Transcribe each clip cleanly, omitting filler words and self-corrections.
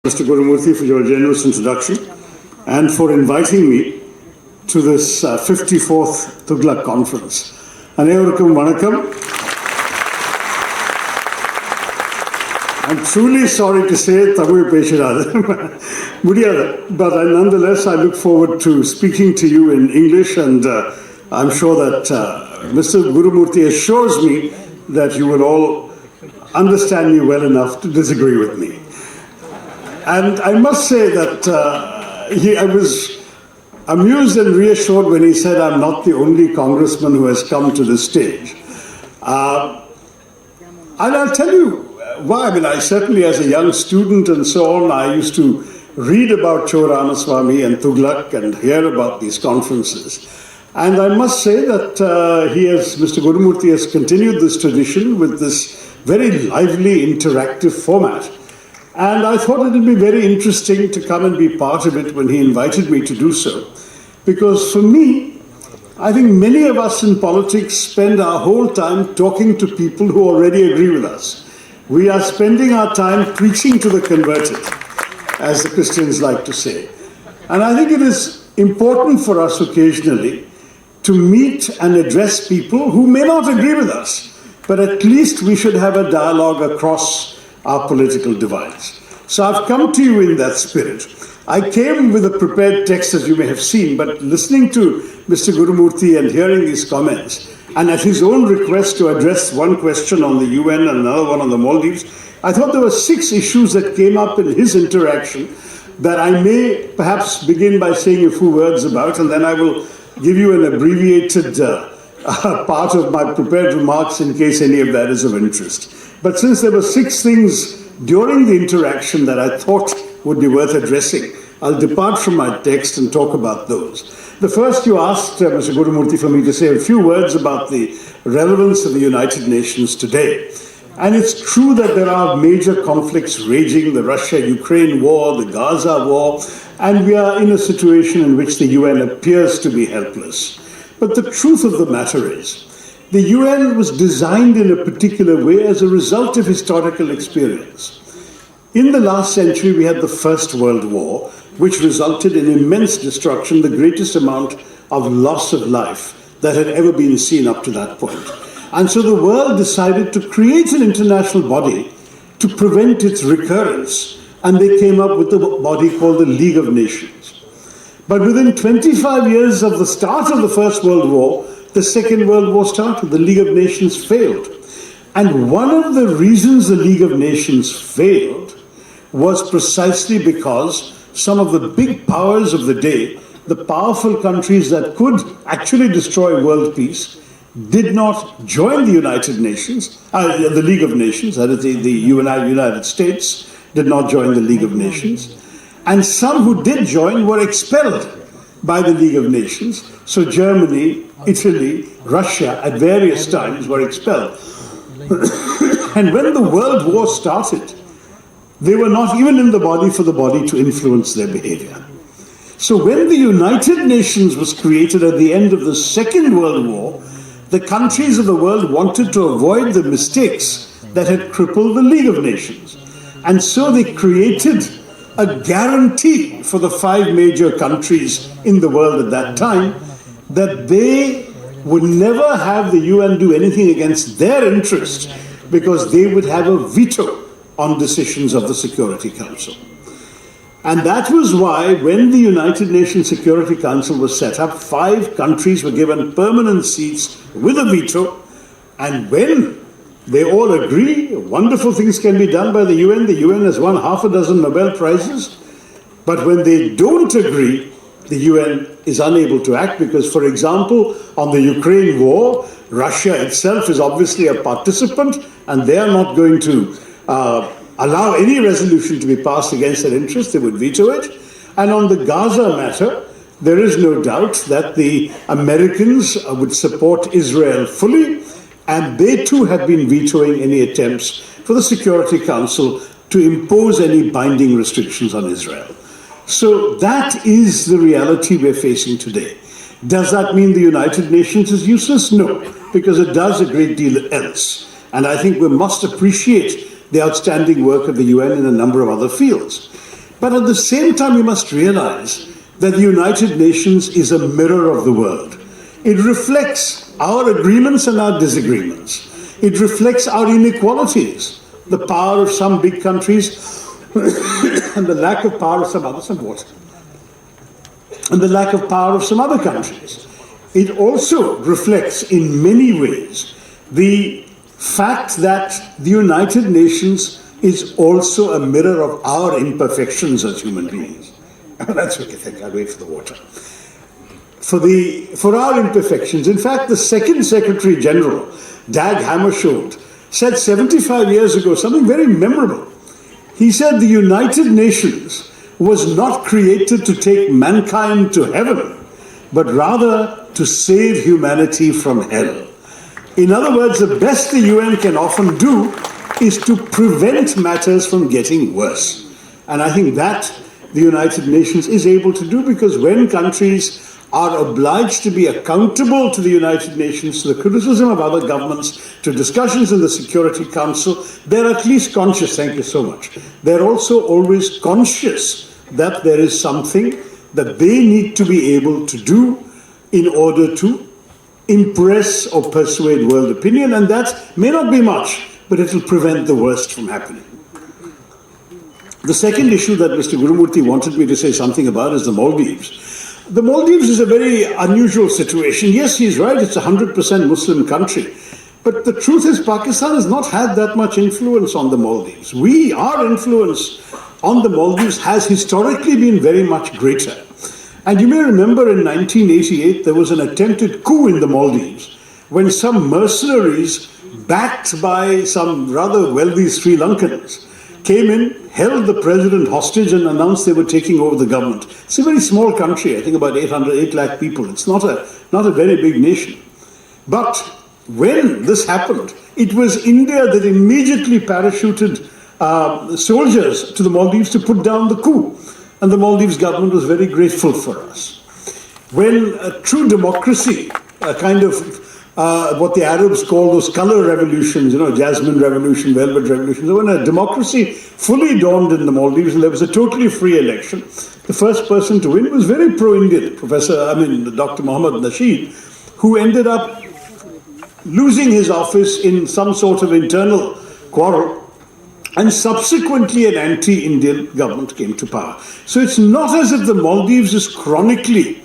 Mr. Gurumurthy, for your generous introduction and for inviting me to this 54th Tughlaq conference. Anevarukkum vanakkam. I'm truly sorry to say Tamil pesiradu, but nonetheless I look forward to speaking to you in English, and I'm sure that Mr. Gurumurthy assures me that you will all understand me well enough to disagree with me. And I must say that I was amused and reassured when he said I'm not the only congressman who has come to this stage. And I'll tell you why. I mean, I certainly, as a young student and so on, I used to read about Cho Ramaswamy and Tughlaq and hear about these conferences. And I must say that Mr. Gurumurthy has continued this tradition with this very lively, interactive format. And I thought it would be very interesting to come and be part of it when he invited me to do so. Because for me, I think many of us in politics spend our whole time talking to people who already agree with us. We are spending our time preaching to the converted, as the Christians like to say. And I think it is important for us occasionally to meet and address people who may not agree with us, but at least we should have a dialogue across our political divides. So I've come to you in that spirit. I came with a prepared text, as you may have seen, but listening to Mr. Gurumurthy and hearing these comments, and at his own request to address one question on the UN and another one on the Maldives, I thought there were 6 issues that came up in his interaction that I may perhaps begin by saying a few words about, and then I will give you an abbreviated part of my prepared remarks in case any of that is of interest. But since there were 6 things during the interaction that I thought would be worth addressing, I'll depart from my text and talk about those. The first, you asked Mr. Gurumurthy for me to say a few words about the relevance of the United Nations today. And it's true that there are major conflicts raging, the Russia-Ukraine war, the Gaza war, and we are in a situation in which the UN appears to be helpless. But the truth of the matter is, the UN was designed in a particular way as a result of historical experience. In the last century, we had the First World War, which resulted in immense destruction, the greatest amount of loss of life that had ever been seen up to that point. And so the world decided to create an international body to prevent its recurrence, and they came up with a body called the League of Nations. But within 25 years of the start of the First World War, the Second World War started. The League of Nations failed. And one of the reasons the League of Nations failed was precisely because some of the big powers of the day, the powerful countries that could actually destroy world peace, did not join the United Nations, the League of Nations, that is the United States did not join the League of Nations. And some who did join were expelled by the League of Nations. So Germany, Italy, Russia at various times were expelled. And when the World War started, they were not even in the body for the body to influence their behavior. So when the United Nations was created at the end of the Second World War, the countries of the world wanted to avoid the mistakes that had crippled the League of Nations. And so they created a guarantee for the 5 major countries in the world at that time that they would never have the UN do anything against their interest because they would have a veto on decisions of the Security Council. And that was why when the United Nations Security Council was set up, 5 countries were given permanent seats with a veto, and when they all agree, wonderful things can be done by the UN. The UN has won half a dozen Nobel Prizes. But when they don't agree, the UN is unable to act because, for example, on the Ukraine war, Russia itself is obviously a participant, and they are not going to allow any resolution to be passed against their interest. They would veto it. And on the Gaza matter, there is no doubt that the Americans would support Israel fully, and they too have been vetoing any attempts for the Security Council to impose any binding restrictions on Israel. So that is the reality we're facing today. Does that mean the United Nations is useless? No, because it does a great deal else. And I think we must appreciate the outstanding work of the UN in a number of other fields. But at the same time, we must realize that the United Nations is a mirror of the world. It reflects our agreements and our disagreements. It reflects our inequalities, the power of some big countries and the lack of power of some others, and the lack of power of some other countries. It also reflects in many ways the fact that the United Nations is also a mirror of our imperfections as human beings. That's what you think. I'll wait for the water. For our imperfections. In fact, the second Secretary General, Dag Hammarskjöld, said 75 years ago something very memorable. He said the United Nations was not created to take mankind to heaven, but rather to save humanity from hell. In other words, the best the UN can often do is to prevent matters from getting worse. And I think that the United Nations is able to do, because when countries are obliged to be accountable to the United Nations, to the criticism of other governments, to discussions in the Security Council, they're at least conscious, thank you so much. They're also always conscious that there is something that they need to be able to do in order to impress or persuade world opinion, and that may not be much, but it will prevent the worst from happening. The second issue that Mr. Gurumurthy wanted me to say something about is the Maldives. The Maldives is a very unusual situation. Yes, he's right, it's a 100% Muslim country. But the truth is, Pakistan has not had that much influence on the Maldives. Our influence on the Maldives has historically been very much greater. And you may remember in 1988, there was an attempted coup in the Maldives when some mercenaries, backed by some rather wealthy Sri Lankans, came in, held the president hostage and announced they were taking over the government. It's a very small country, I think about 8 lakh people. It's not a very big nation. But when this happened, it was India that immediately parachuted soldiers to the Maldives to put down the coup. And the Maldives government was very grateful for us. When a true democracy, a kind of what the Arabs call those color revolutions, Jasmine Revolution, Velvet Revolution, when a democracy fully dawned in the Maldives and there was a totally free election, the first person to win was very pro-Indian, Dr. Mohammad Nasheed, who ended up losing his office in some sort of internal quarrel, and subsequently an anti-Indian government came to power. So it's not as if the Maldives is chronically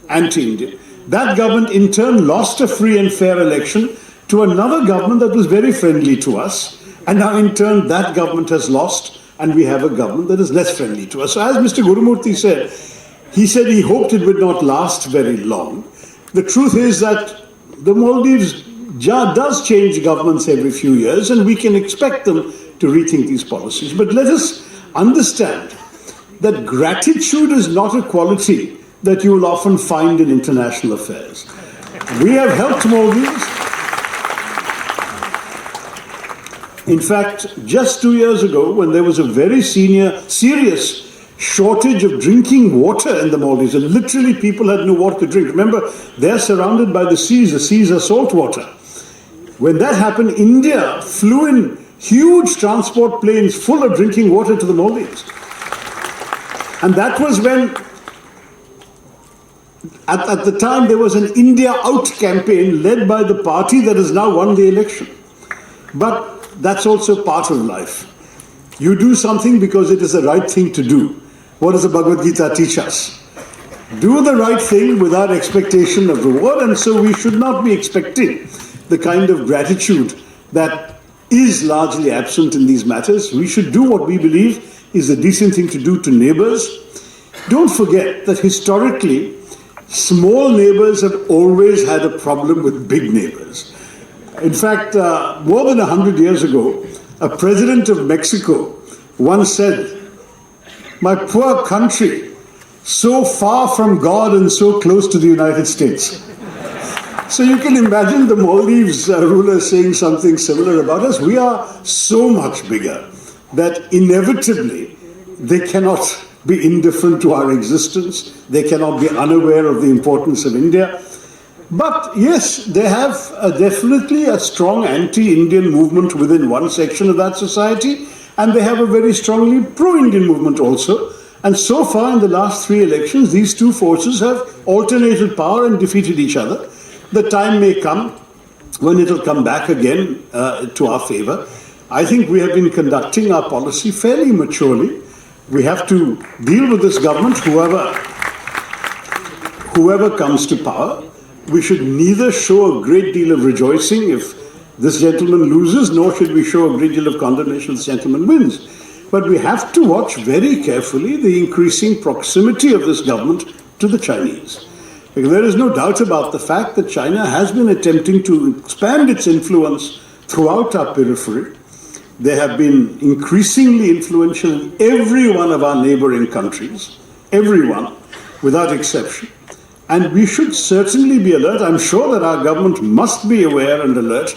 anti-Indian. That government in turn lost a free and fair election to another government that was very friendly to us. And now in turn that government has lost and we have a government that is less friendly to us. So as Mr. Gurumurthy said, he hoped it would not last very long. The truth is that the Maldives does change governments every few years and we can expect them to rethink these policies. But let us understand that gratitude is not a quality that you will often find in international affairs. We have helped Maldives. In fact, just 2 years ago, when there was a very serious shortage of drinking water in the Maldives, and literally people had no water to drink. Remember, they're surrounded by the seas are salt water. When that happened, India flew in huge transport planes full of drinking water to the Maldives. And that was when, at the time, there was an India Out campaign led by the party that has now won the election. But that's also part of life. You do something because it is the right thing to do. What does the Bhagavad Gita teach us? Do the right thing without expectation of reward, and so we should not be expecting the kind of gratitude that is largely absent in these matters. We should do what we believe is the decent thing to do to neighbors. Don't forget that historically, small neighbors have always had a problem with big neighbors. In fact, more than 100 years ago, a president of Mexico once said, "My poor country, so far from God and so close to the United States." So you can imagine the Maldives ruler saying something similar about us. We are so much bigger that inevitably they cannot be indifferent to our existence. They cannot be unaware of the importance of India. But yes, they have definitely a strong anti-Indian movement within one section of that society. and they have a very strongly pro-Indian movement also. And so far in the last 3 elections, these two forces have alternated power and defeated each other. The time may come when it will come back again to our favor. I think we have been conducting our policy fairly maturely. We have to deal with this government, whoever comes to power. We should neither show a great deal of rejoicing if this gentleman loses, nor should we show a great deal of condemnation if this gentleman wins. But we have to watch very carefully the increasing proximity of this government to the Chinese. Because there is no doubt about the fact that China has been attempting to expand its influence throughout our periphery. They have been increasingly influential in every one of our neighboring countries, everyone, without exception. And we should certainly be alert. I'm sure that our government must be aware and alert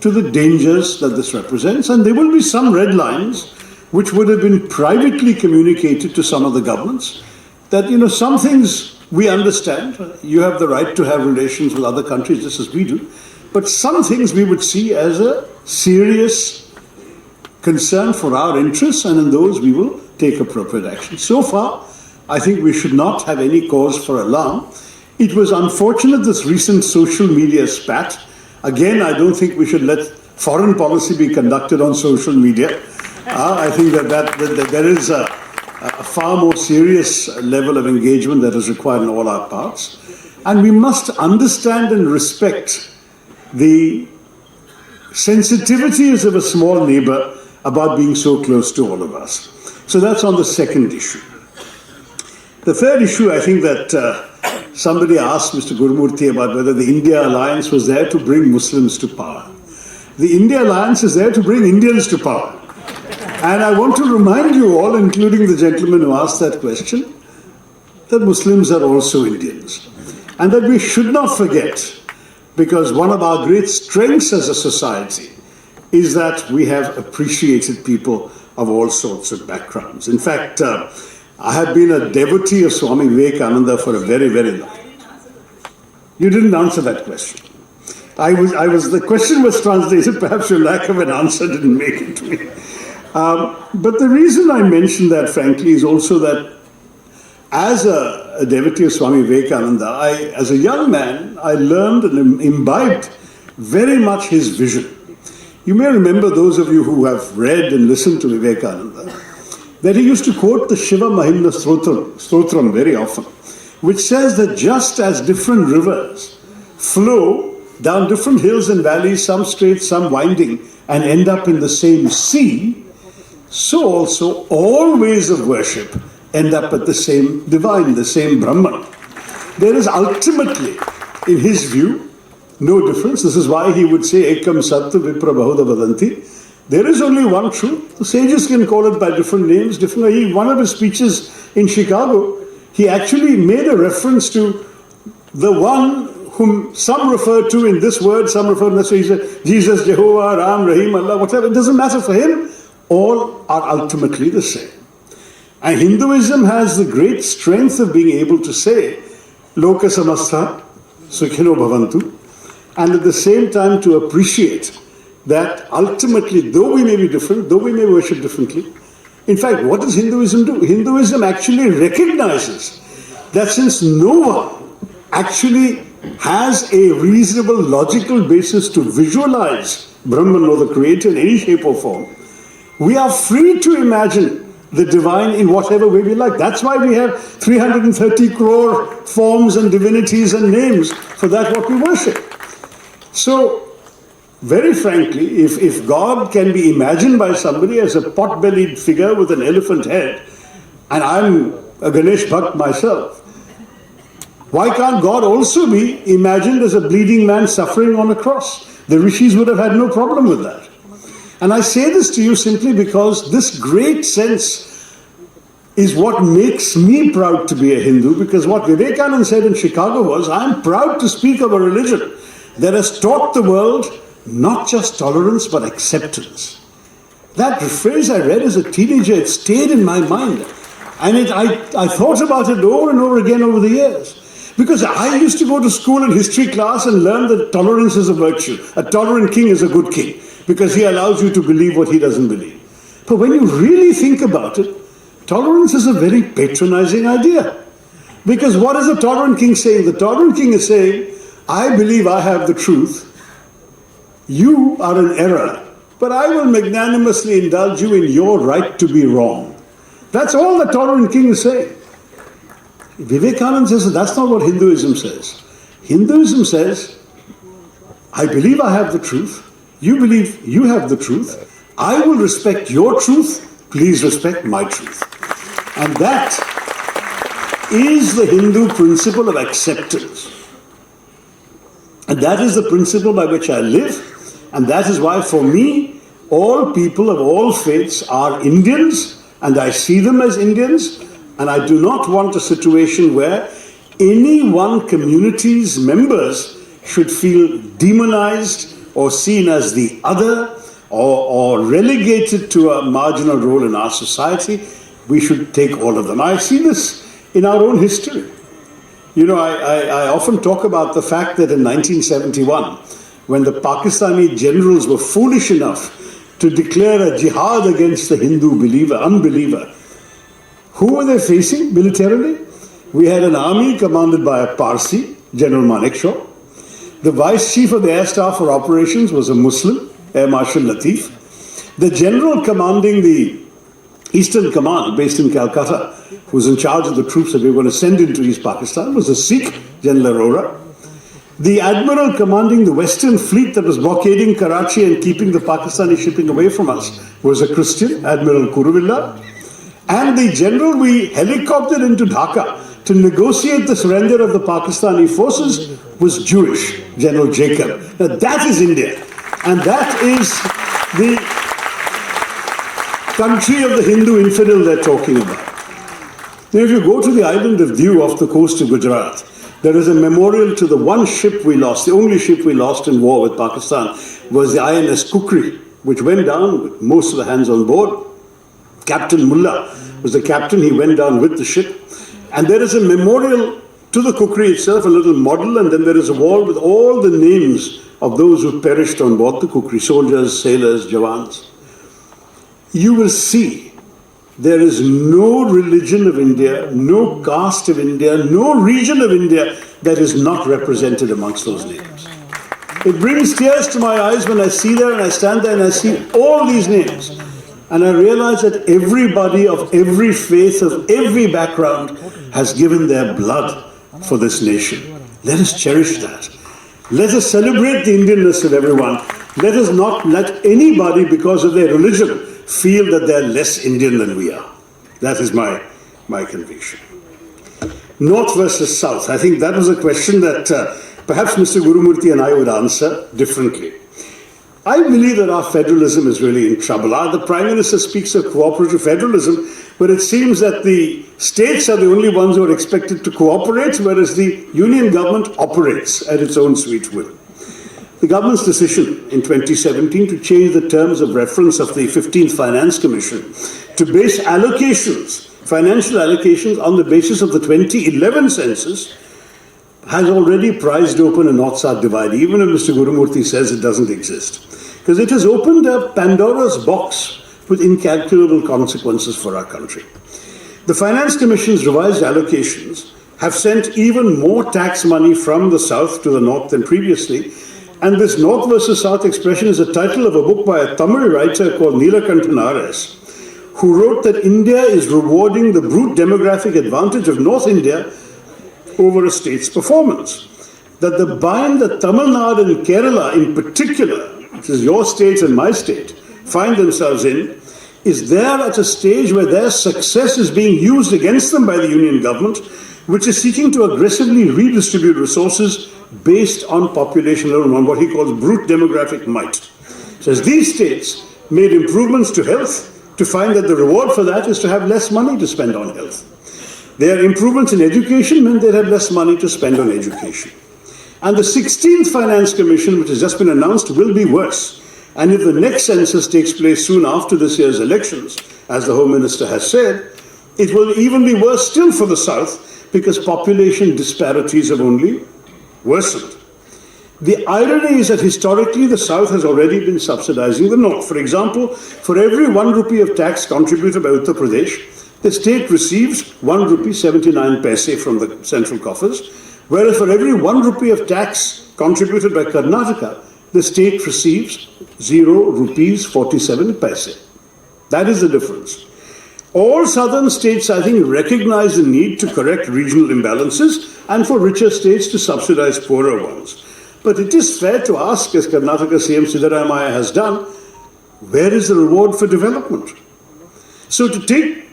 to the dangers that this represents. And there will be some red lines which would have been privately communicated to some of the governments, that, some things we understand. You have the right to have relations with other countries just as we do. But some things we would see as a serious concern for our interests, and in those we will take appropriate action. So far, I think we should not have any cause for alarm. It was unfortunate, this recent social media spat. Again, I don't think we should let foreign policy be conducted on social media. I think that there is a far more serious level of engagement that is required in all our parts. And we must understand and respect the sensitivities of a small neighbor about being so close to all of us. So that's on the second issue. The third issue, I think that somebody asked Mr. Gurumurthy about whether the India alliance was there to bring Muslims to power. The India alliance is there to bring Indians to power. And I want to remind you all, including the gentleman who asked that question, that Muslims are also Indians. And that we should not forget, because one of our great strengths as a society is that we have appreciated people of all sorts of backgrounds. In fact, I have been a devotee of Swami Vivekananda for a very, very long time. You didn't answer that question. The question was translated, perhaps your lack of an answer didn't make it to me. But the reason I mention that, frankly, is also that as a devotee of Swami Vivekananda, as a young man, I learned and imbibed very much his vision. You may remember, those of you who have read and listened to Vivekananda, that he used to quote the Shiva Mahimna Stotram very often, which says that just as different rivers flow down different hills and valleys, some straight, some winding, and end up in the same sea, so also all ways of worship end up at the same divine, the same Brahman. There is ultimately, in his view, no difference. This is why he would say, Ekam Satya Vipra Bahuda Vadanti. There is only one truth. The sages can call it by different names. One of his speeches in Chicago, he actually made a reference to the one whom some refer to in this word, some refer to this. He said, Jesus, Jehovah, Ram, Rahim, Allah, whatever. It doesn't matter for him. All are ultimately the same. And Hinduism has the great strength of being able to say, Loka Samastha, Sukhino Bhavantu, and at the same time to appreciate that ultimately, though we may be different, though we may worship differently, in fact, what does Hinduism do? Hinduism actually recognizes that since no one actually has a reasonable logical basis to visualize Brahman or the Creator in any shape or form, we are free to imagine the divine in whatever way we like. That's why we have 330 crore forms and divinities and names for that what we worship. So, very frankly, if God can be imagined by somebody as a pot-bellied figure with an elephant head, and I'm a Ganesh Bhakt myself, why can't God also be imagined as a bleeding man suffering on a cross? The rishis would have had no problem with that. And I say this to you simply because this great sense is what makes me proud to be a Hindu, because what Vivekananda said in Chicago was, I'm proud to speak of a religion that has taught the world not just tolerance but acceptance. That phrase I read as a teenager, it stayed in my mind. And I thought about it over and over again over the years. Because I used to go to school in history class and learn that tolerance is a virtue. A tolerant king is a good king, because he allows you to believe what he doesn't believe. But when you really think about it, tolerance is a very patronizing idea. Because what is the tolerant king saying? The tolerant king is saying, I believe I have the truth. You are in error. But I will magnanimously indulge you in your right to be wrong. That's all the tolerant king is saying. Vivekananda says that's not what Hinduism says. Hinduism says, I believe I have the truth. You believe you have the truth. I will respect your truth. Please respect my truth. And that is the Hindu principle of acceptance. And that is the principle by which I live. And that is why, for me, all people of all faiths are Indians, and I see them as Indians. And I do not want a situation where any one community's members should feel demonized or seen as the other or relegated to a marginal role in our society. We should take all of them. I see this in our own history. You know, I often talk about the fact that in 1971, when the Pakistani generals were foolish enough to declare a jihad against the Hindu unbeliever, who were they facing militarily? We had an army commanded by a Parsi, General Manekshaw. The vice chief of the air staff for operations was a Muslim, Air Marshal Latif. The general commanding the Eastern Command, based in Calcutta, who was in charge of the troops that we were going to send into East Pakistan, was a Sikh, General Arora. The admiral commanding the Western Fleet that was blockading Karachi and keeping the Pakistani shipping away from us was a Christian, Admiral Kuruvilla. And the general we helicoptered into Dhaka to negotiate the surrender of the Pakistani forces was Jewish, General Jacob. Now that is India. And that is the country of the Hindu infidel they're talking about. Now if you go to the island of Diu off the coast of Gujarat, there is a memorial to the one ship we lost. The only ship we lost in war with Pakistan was the INS Kukri, which went down with most of the hands on board. Captain Mullah was the captain. He went down with the ship. And there is a memorial to the Kukri itself, a little model, and then there is a wall with all the names of those who perished on board the Kukri, soldiers, sailors, Jawans. You will see there is no religion of India, no caste of India, no region of India that is not represented amongst those names. It brings tears to my eyes when I see there and I stand there and I see all these names. And I realize that everybody of every faith, of every background, has given their blood for this nation. Let us cherish that. Let us celebrate the Indianness of everyone. Let us not let anybody, because of their religion, feel that they're less Indian than we are. That is my conviction. North versus South. I think that was a question that perhaps Mr. Gurumurthy and I would answer differently. I believe that our federalism is really in trouble. The Prime Minister speaks of cooperative federalism, but it seems that the states are the only ones who are expected to cooperate, whereas the union government operates at its own sweet will. The government's decision in 2017 to change the terms of reference of the 15th Finance Commission to base allocations, financial allocations, on the basis of the 2011 census has already prized open a North-South divide, even if Mr. Gurumurthy says it doesn't exist. Because it has opened a Pandora's box with incalculable consequences for our country. The Finance Commission's revised allocations have sent even more tax money from the South to the North than previously. And this North versus South expression is the title of a book by a Tamil writer called Neelakanthan R.S., who wrote that India is rewarding the brute demographic advantage of North India over a state's performance. That the bind that Tamil Nadu and Kerala in particular, which is your state and my state, find themselves in, is there at a stage where their success is being used against them by the union government, which is seeking to aggressively redistribute resources based on population alone, on what he calls brute demographic might. So as these states made improvements to health, to find that the reward for that is to have less money to spend on health. Their improvements in education meant they had less money to spend on education. And the 16th Finance Commission, which has just been announced, will be worse. And if the next census takes place soon after this year's elections, as the Home Minister has said, it will even be worse still for the South, because population disparities have only worsened. The irony is that historically the South has already been subsidizing the North. For example, for every 1 rupee of tax contributed by Uttar Pradesh, the state receives 1 rupee 79 paise from the central coffers, whereas for every 1 rupee of tax contributed by Karnataka, the state receives 0 rupees 47 paise. That is the difference. All southern states, I think, recognize the need to correct regional imbalances and for richer states to subsidize poorer ones. But it is fair to ask, as Karnataka CM Siddaramaiah has done, where is the reward for development? So to take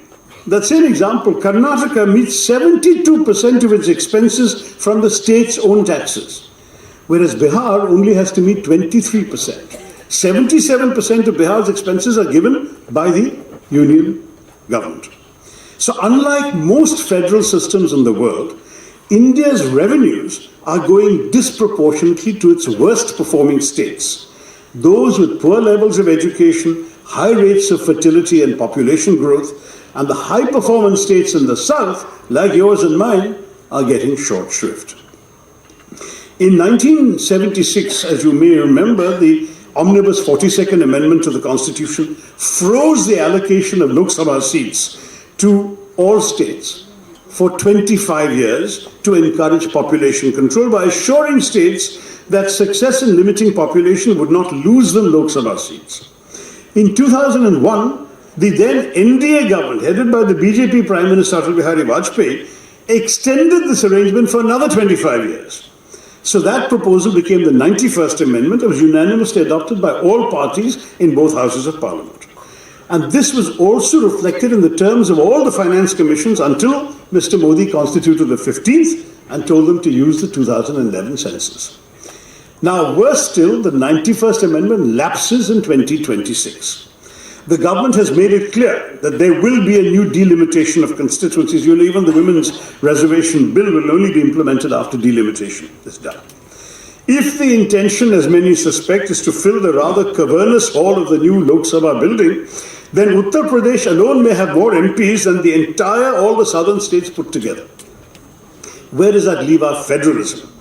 that same example, Karnataka meets 72% of its expenses from the state's own taxes, whereas Bihar only has to meet 23%. 77% of Bihar's expenses are given by the union government. So unlike most federal systems in the world, India's revenues are going disproportionately to its worst performing states. Those with poor levels of education, high rates of fertility and population growth, and the high performance states in the south, like yours and mine, are getting short shrift. In 1976, as you may remember, the Omnibus 42nd Amendment to the Constitution froze the allocation of Lok Sabha seats to all states for 25 years to encourage population control by assuring states that success in limiting population would not lose them Lok Sabha seats. In 2001, the then NDA government, headed by the BJP Prime Minister Atal Bihari Vajpayee, extended this arrangement for another 25 years. So that proposal became the 91st Amendment and was unanimously adopted by all parties in both houses of Parliament. And this was also reflected in the terms of all the finance commissions until Mr. Modi constituted the 15th and told them to use the 2011 census. Now, worse still, the 91st Amendment lapses in 2026. The government has made it clear that there will be a new delimitation of constituencies. Even the women's reservation bill will only be implemented after delimitation is done. If the intention, as many suspect, is to fill the rather cavernous hall of the new Lok Sabha building, then Uttar Pradesh alone may have more MPs than all the southern states put together. Where does that leave our federalism?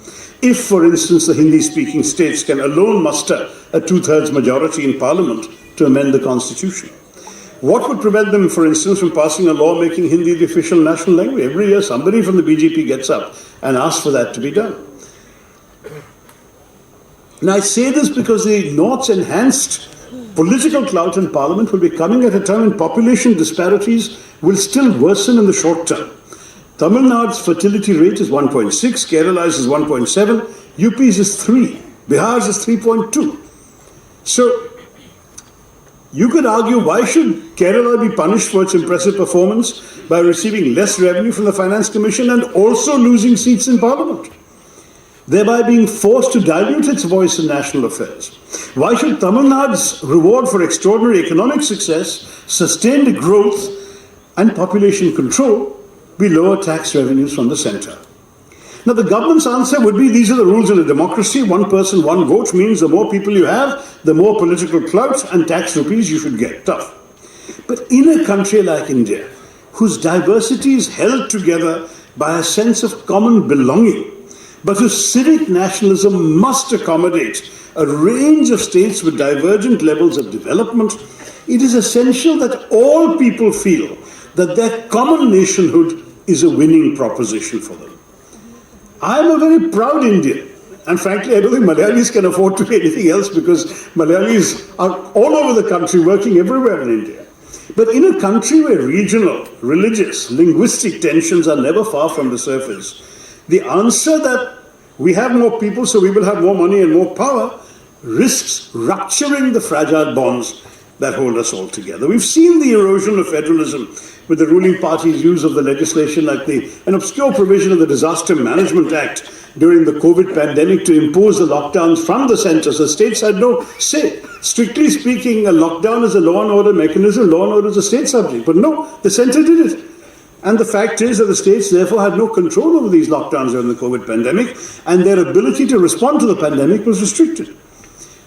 If, for instance, the Hindi-speaking states can alone muster a two-thirds majority in Parliament to amend the Constitution, what would prevent them, for instance, from passing a law making Hindi the official national language? Every year, somebody from the BJP gets up and asks for that to be done. Now, I say this because the North's enhanced political clout in Parliament will be coming at a time when population disparities will still worsen in the short term. Tamil Nadu's fertility rate is 1.6, Kerala's is 1.7, UP's is 3, Bihar's is 3.2. So, you could argue, why should Kerala be punished for its impressive performance by receiving less revenue from the Finance Commission and also losing seats in Parliament, thereby being forced to dilute its voice in national affairs? Why should Tamil Nadu's reward for extraordinary economic success, sustained growth and population control be lower tax revenues from the centre? Now, the government's answer would be, these are the rules in a democracy. One person, one vote means the more people you have, the more political clout and tax rupees you should get. Tough. But in a country like India, whose diversity is held together by a sense of common belonging, but whose civic nationalism must accommodate a range of states with divergent levels of development, it is essential that all people feel that their common nationhood is a winning proposition for them. I am a very proud Indian, and frankly I don't think Malayalis can afford to be anything else, because Malayalis are all over the country, working everywhere in India. But in a country where regional, religious, linguistic tensions are never far from the surface, the answer that we have more people so we will have more money and more power risks rupturing the fragile bonds that hold us all together. We've seen the erosion of federalism with the ruling party's use of the legislation like an obscure provision of the Disaster Management Act during the COVID pandemic to impose the lockdowns from the centre. So states had no say. Strictly speaking, a lockdown is a law and order mechanism. Law and order is a state subject. But no, the centre did it. And the fact is that the states therefore had no control over these lockdowns during the COVID pandemic, and their ability to respond to the pandemic was restricted.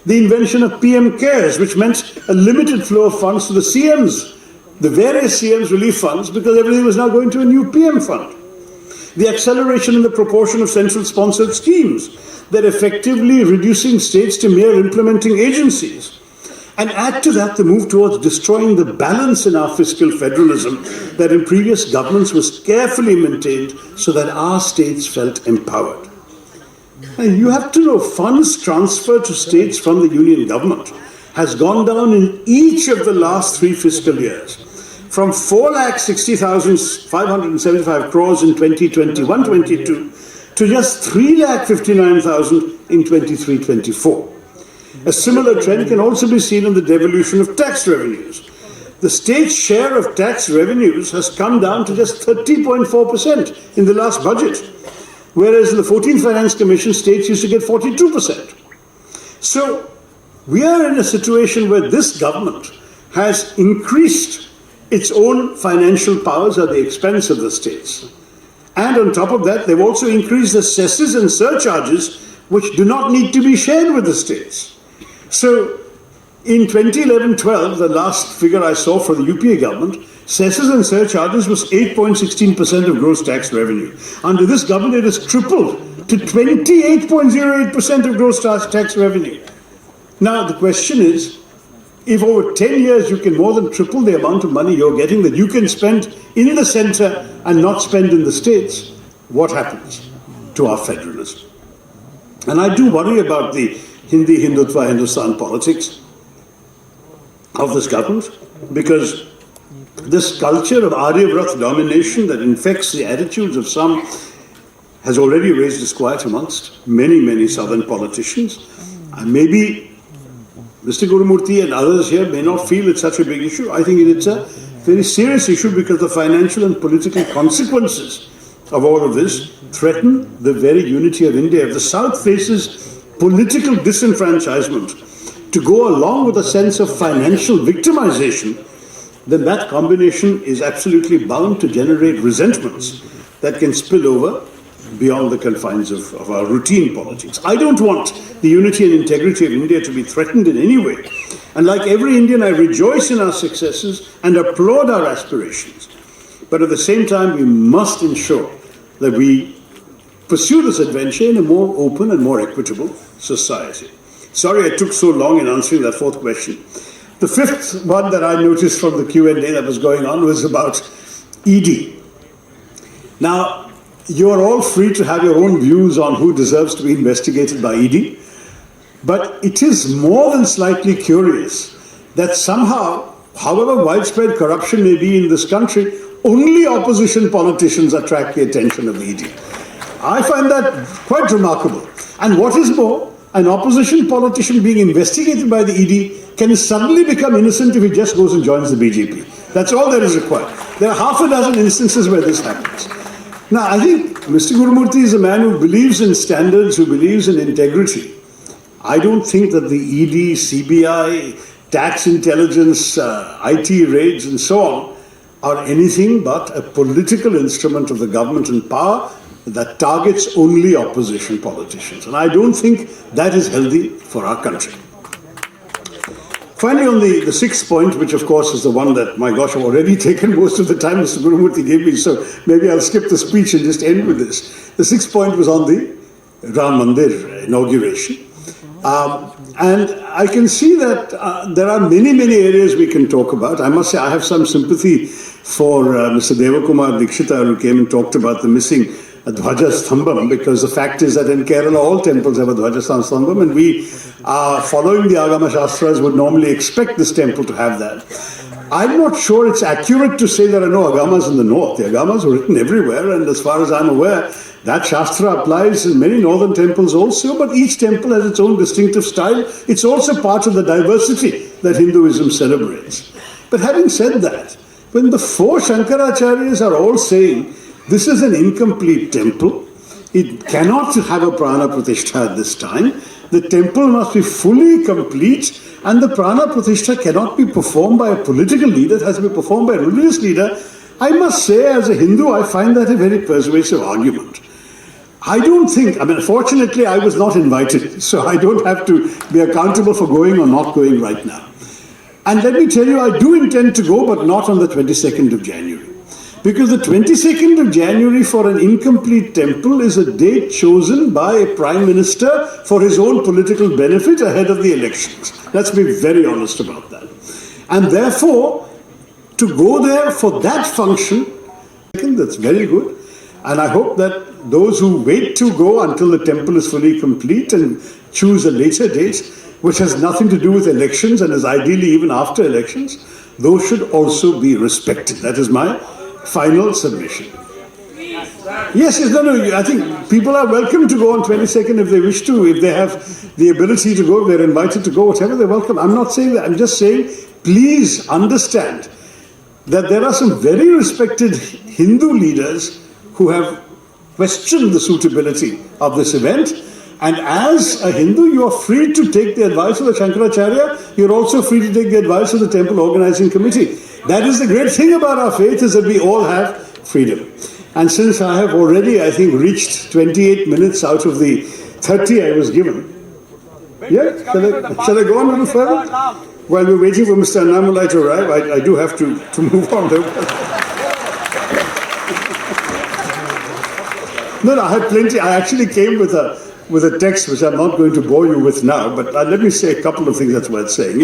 The invention of PM Cares, which meant a limited flow of funds to the CMs, the various CMs relief funds, because everything was now going to a new PM fund. the acceleration in the proportion of central-sponsored schemes. They're effectively reducing states to mere implementing agencies. And add to that the move towards destroying the balance in our fiscal federalism that in previous governments was carefully maintained so that our states felt empowered. And you have to know, funds transferred to states from the union government has gone down in each of the last 3 fiscal years, from 4,60,575 crores in 2021-22 to just 3,59,000 in 23-24. A similar trend can also be seen in the devolution of tax revenues. The state's share of tax revenues has come down to just 30.4% in the last budget, whereas in the 14th Finance Commission, states used to get 42%. So we are in a situation where this government has increased its own financial powers at the expense of the states. And on top of that, they've also increased the cesses and surcharges, which do not need to be shared with the states. So in 2011-12, the last figure I saw for the UPA government, cesses and surcharges was 8.16% of gross tax revenue. Under this government, it has tripled to 28.08% of gross tax revenue. Now, the question is, if over 10 years you can more than triple the amount of money you're getting that you can spend in the center and not spend in the states, what happens to our federalism? And I do worry about the Hindi, Hindutva, Hindustan politics of this government, because this culture of Aryavrat domination that infects the attitudes of some has already raised disquiet amongst many, many southern politicians. And maybe Mr. Gurumurthy and others here may not feel it's such a big issue. I think it's a very serious issue because the financial and political consequences of all of this threaten the very unity of India. If the South faces political disenfranchisement to go along with a sense of financial victimization, then that combination is absolutely bound to generate resentments that can spill over beyond the confines of our routine politics. I don't want the unity and integrity of India to be threatened in any way. And like every Indian, I rejoice in our successes and applaud our aspirations. But at the same time, we must ensure that we pursue this adventure in a more open and more equitable society. Sorry I took so long in answering that 4th question. The 5th one that I noticed from the Q&A that was going on was about ED. Now, you are all free to have your own views on who deserves to be investigated by ED, but it is more than slightly curious that somehow, however widespread corruption may be in this country, only opposition politicians attract the attention of the ED. I find that quite remarkable. And what is more, an opposition politician being investigated by the ED can suddenly become innocent if he just goes and joins the BJP. That's all that is required. There are half a dozen instances where this happens. Now, I think Mr. Gurumurthy is a man who believes in standards, who believes in integrity. I don't think that the ED, CBI, tax intelligence, IT raids and so on are anything but a political instrument of the government in power that targets only opposition politicians. And I don't think that is healthy for our country. Finally, on the 6th point, which of course is the one that, my gosh, I've already taken most of the time Mr. Gurumurthy gave me, so maybe I'll skip the speech and just end with this. The 6th point was on the Ram Mandir inauguration. And I can see that there are many, many areas we can talk about. I must say I have some sympathy for Mr. Devakumar Dikshita, who came and talked about the missing Dhwaja Stambham, because the fact is that in Kerala all temples have a Dhwaja Stambham, and we, following the Agama Shastras, would normally expect this temple to have that. I'm not sure it's accurate to say there are no Agamas in the north. The Agamas are written everywhere, and as far as I'm aware, that Shastra applies in many northern temples also, but each temple has its own distinctive style. It's also part of the diversity that Hinduism celebrates. But having said that, when the 4 Shankaracharyas are all saying this is an incomplete temple, it cannot have a prana pratishtha at this time, the temple must be fully complete, and the prana pratishtha cannot be performed by a political leader, it has to be performed by a religious leader. I must say, as a Hindu, I find that a very persuasive argument. I don't think, fortunately I was not invited, so I don't have to be accountable for going or not going right now. And let me tell you, I do intend to go, but not on the 22nd of January. Because the 22nd of January for an incomplete temple is a date chosen by a prime minister for his own political benefit ahead of the elections. Let's be very honest about that. And therefore, to go there for that function, that's very good. And I hope that those who wait to go until the temple is fully complete and choose a later date, which has nothing to do with elections and is ideally even after elections, those should also be respected. That is my final submission. Yes, no, I think people are welcome to go on 22nd if they wish to. If they have the ability to go, they're invited to go, whatever, they're welcome. I'm not saying that. I'm just saying, please understand that there are some very respected Hindu leaders who have questioned the suitability of this event. And as a Hindu, you are free to take the advice of the Shankaracharya. You're also free to take the advice of the temple organizing committee. That is the great thing about our faith, is that we all have freedom. And since I have already, I think, reached 28 minutes out of the 30 I was given. Yeah? Shall I go on a little further? While we're waiting for Mr. Annamalai to arrive, I do have to move on. No, I had plenty. I actually came with a text which I'm not going to bore you with now, but let me say a couple of things that's worth saying.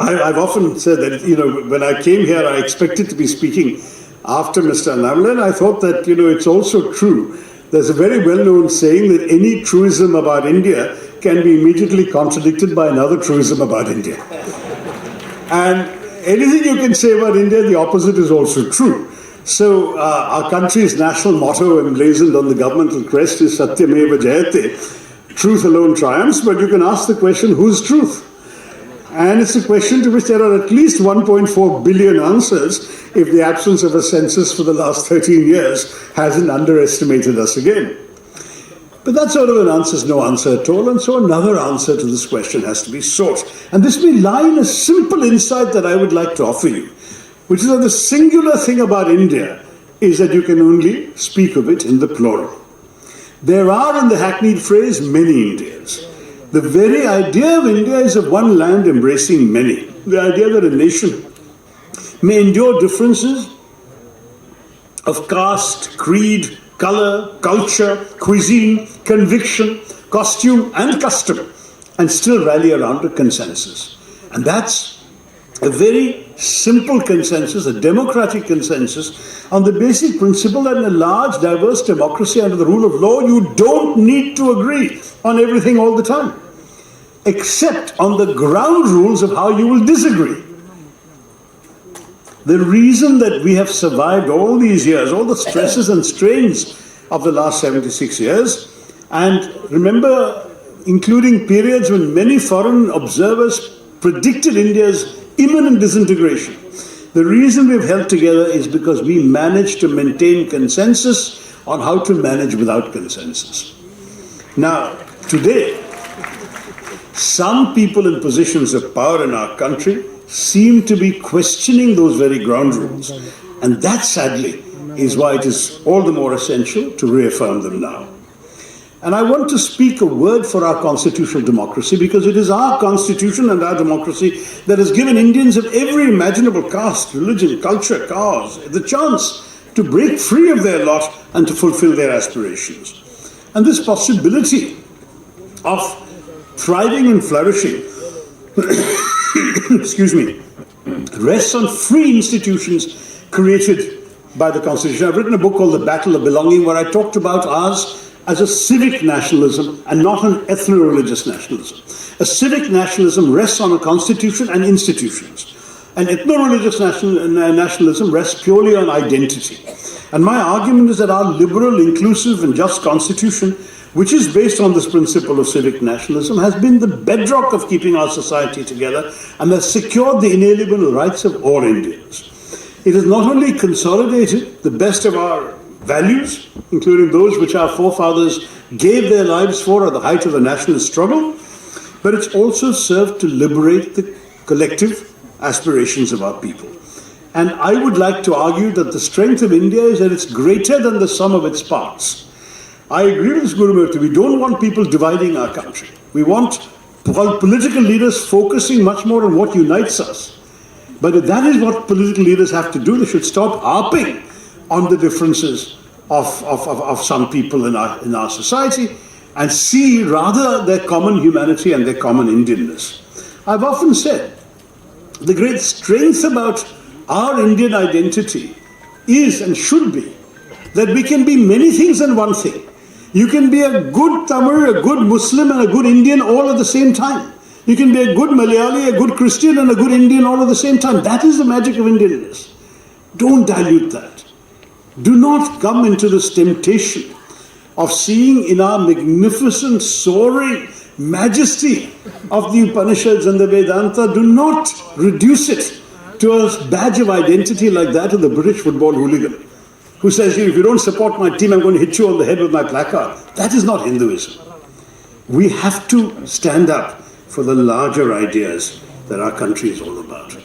I've often said that, when I came here, I expected to be speaking after Mr. Annamalai, and I thought that, it's also true. There's a very well-known saying that any truism about India can be immediately contradicted by another truism about India. And anything you can say about India, the opposite is also true. So our country's national motto emblazoned on the governmental crest is Satyameva Jayate. Truth alone triumphs, but you can ask the question, whose truth? And it's a question to which there are at least 1.4 billion answers if the absence of a census for the last 13 years hasn't underestimated us again. But that sort of an answer is no answer at all, and so another answer to this question has to be sought. And this may lie in a simple insight that I would like to offer you, which is that the singular thing about India is that you can only speak of it in the plural. There are, in the hackneyed phrase, many Indias. The very idea of India is of one land embracing many. The idea that a nation may endure differences of caste, creed, color, culture, cuisine, conviction, costume, and custom, and still rally around a consensus. And that's a very simple consensus, a democratic consensus, on the basic principle that in a large, diverse democracy under the rule of law, you don't need to agree on everything all the time, except on the ground rules of how you will disagree. The reason that we have survived all these years, all the stresses and strains of the last 76 years, and remember, including periods when many foreign observers predicted India's imminent disintegration, the reason we've held together is because we managed to maintain consensus on how to manage without consensus. Now, today, some people in positions of power in our country seem to be questioning those very ground rules. And that, sadly, is why it is all the more essential to reaffirm them now. And I want to speak a word for our constitutional democracy, because it is our constitution and our democracy that has given Indians of every imaginable caste, religion, culture, cause, the chance to break free of their lot and to fulfill their aspirations. And this possibility of thriving and flourishing excuse me, rests on free institutions created by the Constitution. I've written a book called The Battle of Belonging, where I talked about ours as a civic nationalism and not an ethno-religious nationalism. A civic nationalism rests on a constitution and institutions. An ethno-religious nationalism rests purely on identity. And my argument is that our liberal, inclusive and just constitution, which is based on this principle of civic nationalism, has been the bedrock of keeping our society together and has secured the inalienable rights of all Indians. It has not only consolidated the best of our values, including those which our forefathers gave their lives for at the height of the national struggle, but it's also served to liberate the collective aspirations of our people. And I would like to argue that the strength of India is that it's greater than the sum of its parts. I agree with Guru Murthy. We don't want people dividing our country. We want political leaders focusing much more on what unites us. But that is what political leaders have to do. They should stop harping on the differences of some people in our society and see rather their common humanity and their common Indianness. I've often said the great strength about our Indian identity is and should be that we can be many things and one thing. You can be a good Tamil, a good Muslim and a good Indian all at the same time. You can be a good Malayali, a good Christian and a good Indian all at the same time. That is the magic of Indianness. Don't dilute that. Do not come into this temptation of seeing in our magnificent, soaring majesty of the Upanishads and the Vedanta, do not reduce it to a badge of identity like that of the British football hooligan who says, if you don't support my team, I'm going to hit you on the head with my placard. That is not Hinduism. We have to stand up for the larger ideas that our country is all about.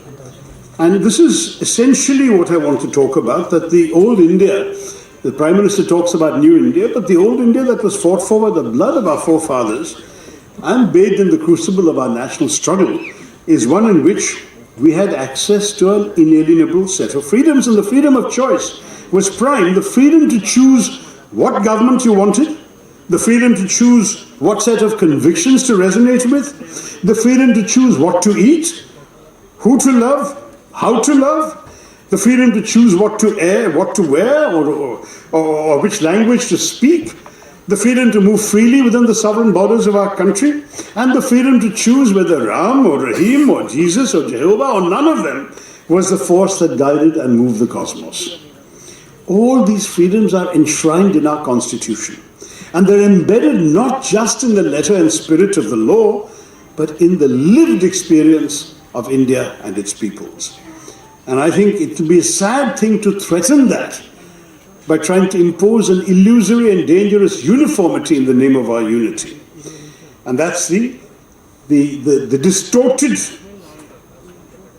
And this is essentially what I want to talk about, that the old India, the Prime Minister talks about new India, but the old India that was fought for by the blood of our forefathers and bathed in the crucible of our national struggle is one in which we had access to an inalienable set of freedoms, and the freedom of choice was prime, the freedom to choose what government you wanted, the freedom to choose what set of convictions to resonate with, the freedom to choose what to eat, who to love, how to love, the freedom to choose what to wear, or which language to speak, the freedom to move freely within the sovereign borders of our country, and the freedom to choose whether Ram or Rahim or Jesus or Jehovah or none of them was the force that guided and moved the cosmos. All these freedoms are enshrined in our Constitution, and they're embedded not just in the letter and spirit of the law, but in the lived experience of India and its peoples. And I think it would be a sad thing to threaten that by trying to impose an illusory and dangerous uniformity in the name of our unity. And that's the distorted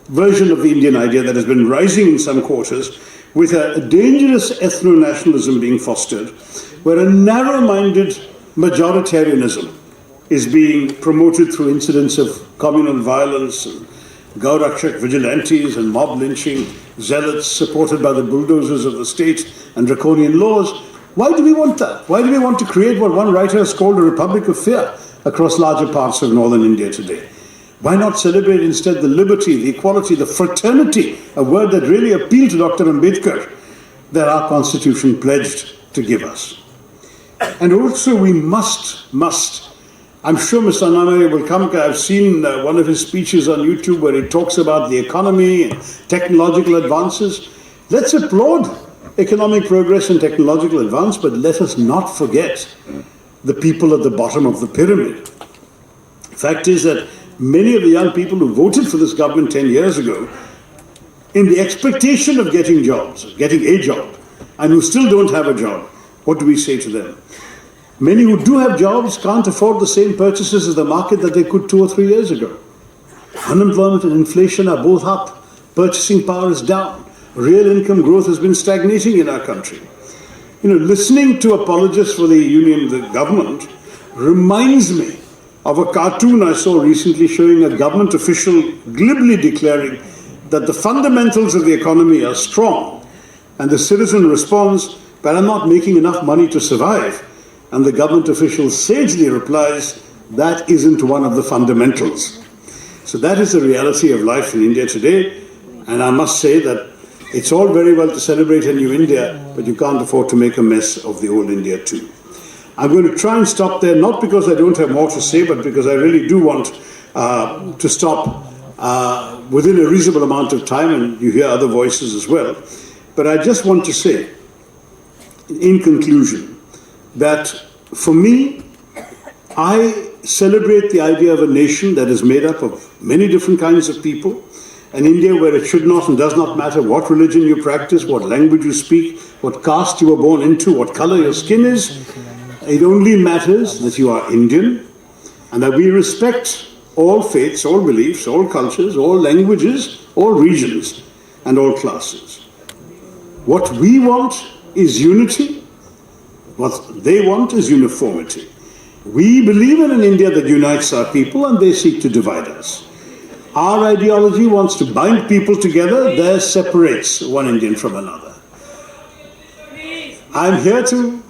version of the Indian idea that has been rising in some quarters, with a dangerous ethno-nationalism being fostered, where a narrow-minded majoritarianism is being promoted through incidents of communal violence and Gaurakshak vigilantes and mob lynching, zealots supported by the bulldozers of the state and draconian laws. Why do we want that? Why do we want to create what one writer has called a republic of fear across larger parts of northern India today? Why not celebrate instead the liberty, the equality, the fraternity, a word that really appealed to Dr. Ambedkar, that our Constitution pledged to give us? And also we must, I'm sure Mr. Anamaya will come, I've seen one of his speeches on YouTube where he talks about the economy and technological advances. Let's applaud economic progress and technological advance, but let us not forget the people at the bottom of the pyramid. Fact is that many of the young people who voted for this government 10 years ago, in the expectation of getting jobs, getting a job, and who still don't have a job, what do we say to them? Many who do have jobs can't afford the same purchases as the market that they could 2 or 3 years ago. Unemployment and inflation are both up. Purchasing power is down. Real income growth has been stagnating in our country. Listening to apologists for the government reminds me of a cartoon I saw recently showing a government official glibly declaring that the fundamentals of the economy are strong, and the citizen responds, "But I'm not making enough money to survive." And the government official sagely replies, "That isn't one of the fundamentals." So that is the reality of life in India today, and I must say that it's all very well to celebrate a new India, but you can't afford to make a mess of the old India too. I'm going to try and stop there, not because I don't have more to say, but because I really do want to stop within a reasonable amount of time, and you hear other voices as well. But I just want to say, in conclusion, that for me, I celebrate the idea of a nation that is made up of many different kinds of people, an India where it should not and does not matter what religion you practice, what language you speak, what caste you were born into, what color your skin is. It only matters that you are Indian and that we respect all faiths, all beliefs, all cultures, all languages, all regions, and all classes. What we want is unity. What they want is uniformity. We believe in an India that unites our people, and they seek to divide us. Our ideology wants to bind people together. Theirs separates one Indian from another. I'm here to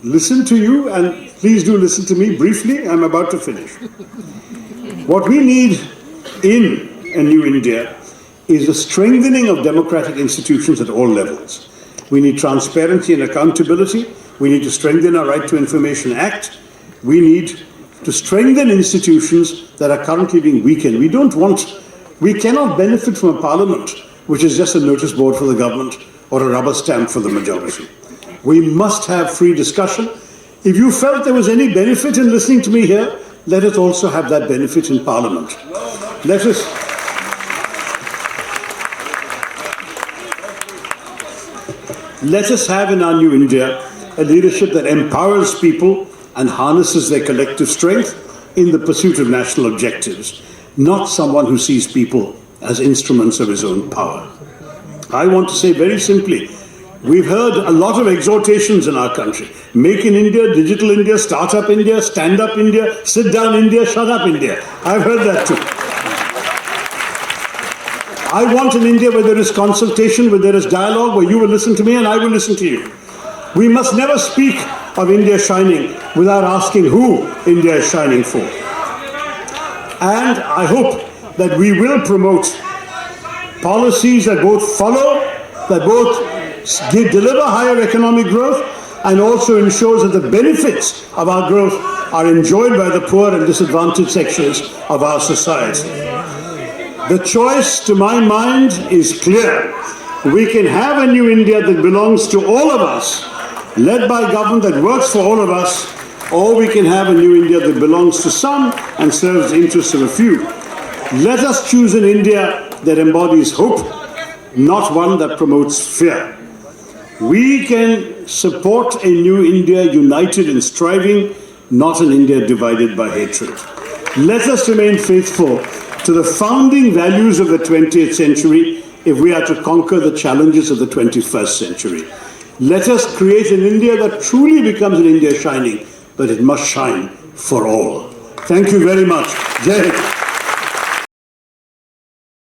listen to you, and please do listen to me briefly. I'm about to finish. What we need in a new India is a strengthening of democratic institutions at all levels. We need transparency and accountability. We need to strengthen our Right to Information Act. We need to strengthen institutions that are currently being weakened. We cannot benefit from a parliament which is just a notice board for the government or a rubber stamp for the majority. We must have free discussion. If you felt there was any benefit in listening to me here, let us also have that benefit in parliament. Let us have in our new India a leadership that empowers people and harnesses their collective strength in the pursuit of national objectives, not someone who sees people as instruments of his own power. I want to say very simply, we've heard a lot of exhortations in our country. Make in India, digital India, start up India, stand up India, sit down India, shut up India. I've heard that too. I want an India where there is consultation, where there is dialogue, where you will listen to me and I will listen to you. We must never speak of India shining without asking who India is shining for. And I hope that we will promote policies that both deliver higher economic growth and also ensures that the benefits of our growth are enjoyed by the poor and disadvantaged sections of our society. The choice, to my mind, is clear. We can have a new India that belongs to all of us, led by government that works for all of us, or we can have a new India that belongs to some and serves the interests of a few. Let us choose an India that embodies hope, not one that promotes fear. We can support a new India united in striving, not an India divided by hatred. Let us remain faithful to the founding values of the 20th century if we are to conquer the challenges of the 21st century. Let us create an India that truly becomes an India shining, but it must shine for all. Thank you very much. Jai Hind.